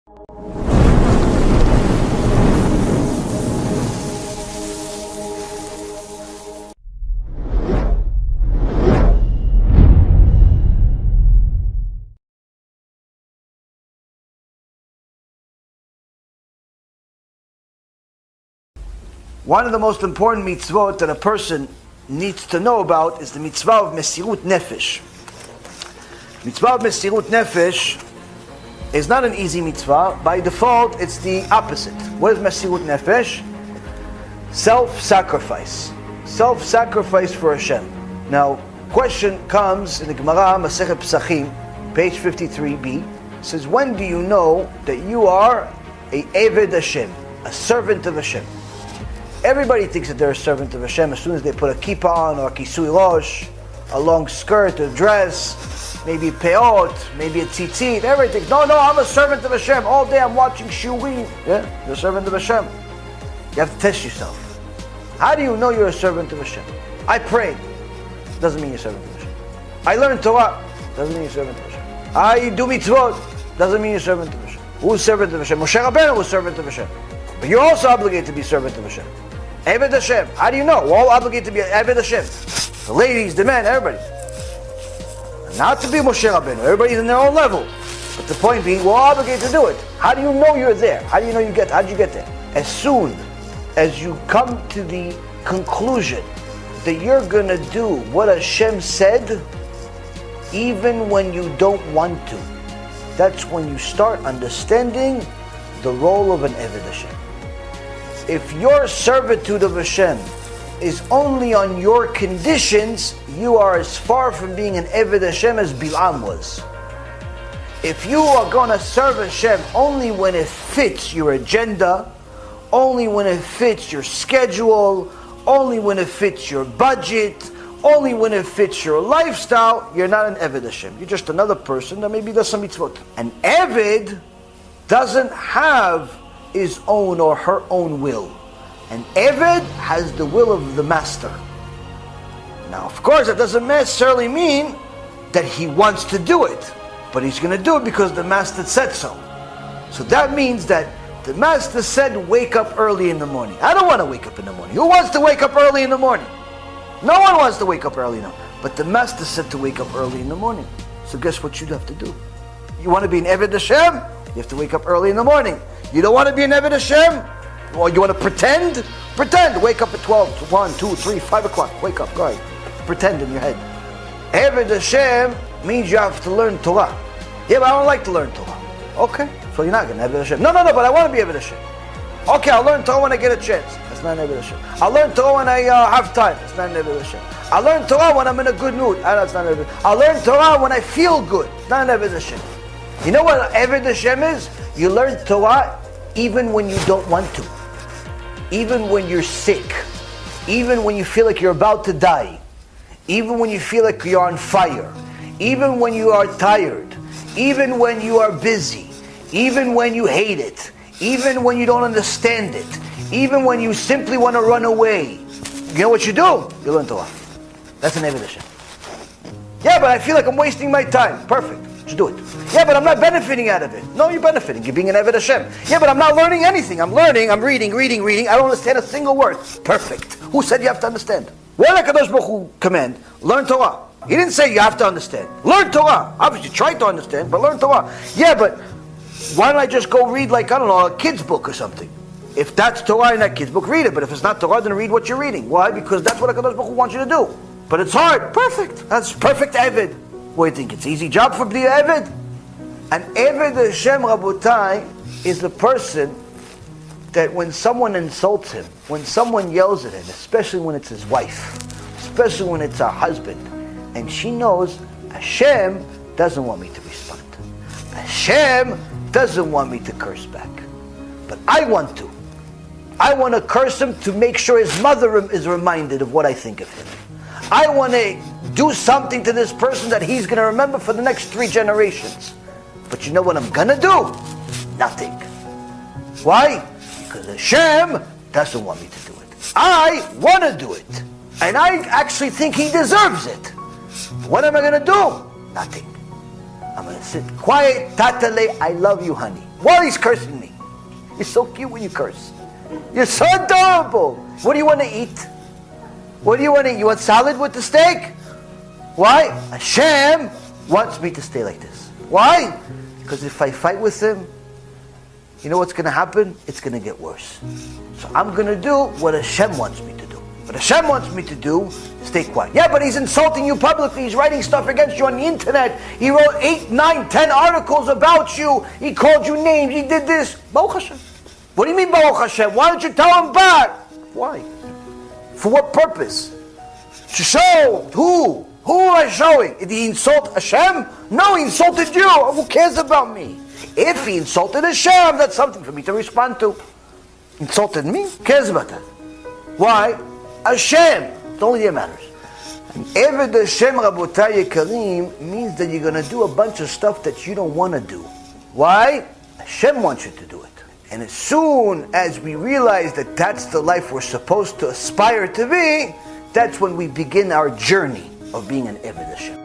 One of the most important mitzvot that a person needs to know about is the mitzvah of Mesirut Nefesh. Mitzvah of Mesirut Nefesh is not an easy mitzvah. By default, it's the opposite. What is Mesirut Nefesh? Self-sacrifice. Self-sacrifice for Hashem. Now, question comes in the Gemara, Masechet Pesachim, page 53b. It says, when do you know that you are a Eved Hashem, a servant of Hashem? Everybody thinks that they're a servant of Hashem as soon as they put a kippah on, or a kisui rosh, a long skirt, a dress, maybe peot, maybe a tzitzit. Everybody thinks, no, I'm a servant of Hashem. All day I'm watching shurim. Yeah, you're a servant of Hashem. You have to test yourself. How do you know you're a servant of Hashem? I prayed. Doesn't mean you're a servant of Hashem. I learned Torah. Doesn't mean you're a servant of Hashem. I do mitzvot. Doesn't mean you're a servant of Hashem. Who's servant of Hashem? Moshe Rabbeinu was servant of Hashem. But you're also obligated to be servant of Hashem. Eved Hashem. How do you know? We're all obligated to be Eved Hashem. The ladies, the men, everybody. Not to be Moshe Rabbeinu. Everybody's in their own level. But the point being, we're all obligated to do it. How do you know you're there? How do you know how did you get there? As soon as you come to the conclusion that you're going to do what Hashem said, even when you don't want to, that's when you start understanding the role of an Eved Hashem. If your servitude of Hashem is only on your conditions, you are as far from being an Eved Hashem as Bilam was. If you are going to serve Hashem only when it fits your agenda, only when it fits your schedule, only when it fits your budget, only when it fits your lifestyle, you're not an Eved Hashem. You're just another person that maybe does some mitzvot. An Eved doesn't have his own or her own will. An Eved has the will of the master. Now, of course, that doesn't necessarily mean that he wants to do it, but he's going to do it because the master said so. So that means that the master said, wake up early in the morning. I don't want to wake up in the morning. Who wants to wake up early in the morning? No one wants to wake up early now. But the master said to wake up early in the morning. So guess what you have to do? You want to be an Eved Hashem? You have to wake up early in the morning. You don't want to be an Eved Hashem? Or you want to pretend? Pretend. Wake up at 12, 1, 2, 3, 5 o'clock. Wake up, go ahead. Pretend in your head. Eved Hashem means you have to learn Torah. Yeah, but I don't like to learn Torah. Okay, so you're not going to Eved Hashem. No, but I want to be Eved Hashem. Okay, I'll learn Torah when I get a chance. That's not an Eved Hashem. I'll learn Torah when I have time. That's not an Eved Hashem. I'll learn Torah when I'm in a good mood. That's not an Eved Hashem. I'll learn Torah when I feel good. It's not an Eved Hashem. You know what Eved Hashem is? You learn Torah even when you don't want to. Even when you're sick. Even when you feel like you're about to die. Even when you feel like you're on fire. Even when you are tired. Even when you are busy. Even when you hate it. Even when you don't understand it. Even when you simply want to run away. You know what you do? You learn Torah. That's an Eved Hashem. Yeah, but I feel like I'm wasting my time. Perfect. Just do it. Yeah, but I'm not benefiting out of it. No, you're benefiting. You're being an Eved Hashem. Yeah, but I'm not learning anything. I'm learning, I'm reading. I don't understand a single word. Perfect. Who said you have to understand? What did HaKadosh Baruch Hu command? Learn Torah. He didn't say you have to understand. Learn Torah. Obviously, try to understand, but learn Torah. Yeah, but why don't I just go read, like, I don't know, a kid's book or something? If that's Torah in that kid's book, read it. But if it's not Torah, then read what you're reading. Why? Because that's what HaKadosh Baruch Hu wants you to do. But it's hard. Perfect. That's perfect Eved. What do you think? It's an easy job for the Eved? An Eved Hashem, Rabotai, is the person that when someone insults him, when someone yells at him, especially when it's his wife, especially when it's her husband, and she knows Hashem doesn't want me to respond. Hashem doesn't want me to curse back. But I want to. I want to curse him to make sure his mother is reminded of what I think of him. I want to do something to this person that he's going to remember for the next 3 generations. But you know what I'm going to do? Nothing. Why? Because Hashem doesn't want me to do it. I want to do it. And I actually think he deserves it. What am I going to do? Nothing. I'm going to sit quiet. Tatale, I love you, honey. while he's cursing me. You're so cute when you curse. You're so adorable. What do you want to eat? What do you want to eat? You want salad with the steak? Why? HaShem wants me to stay like this. Why? Because if I fight with him, you know what's going to happen? It's going to get worse. So I'm going to do what HaShem wants me to do. What HaShem wants me to do, stay quiet. Yeah, but he's insulting you publicly. He's writing stuff against you on the internet. He wrote 8, 9, 10 articles about you. He called you names. He did this. Baruch Hashem. What do you mean Baruch Hashem? Why don't you tell him back? Why? For what purpose? To show who? Who am I showing? Did he insult Hashem? No, he insulted you. Who cares about me? If he insulted Hashem, that's something for me to respond to. Insulted me? Who cares about that? Why? Hashem. It's only that matters. And Eved Hashem Rabotai Yekarim means that you're going to do a bunch of stuff that you don't want to do. Why? Hashem wants you to do it. And as soon as we realize that that's the life we're supposed to aspire to be, that's when we begin our journey of being an Eved Hashem.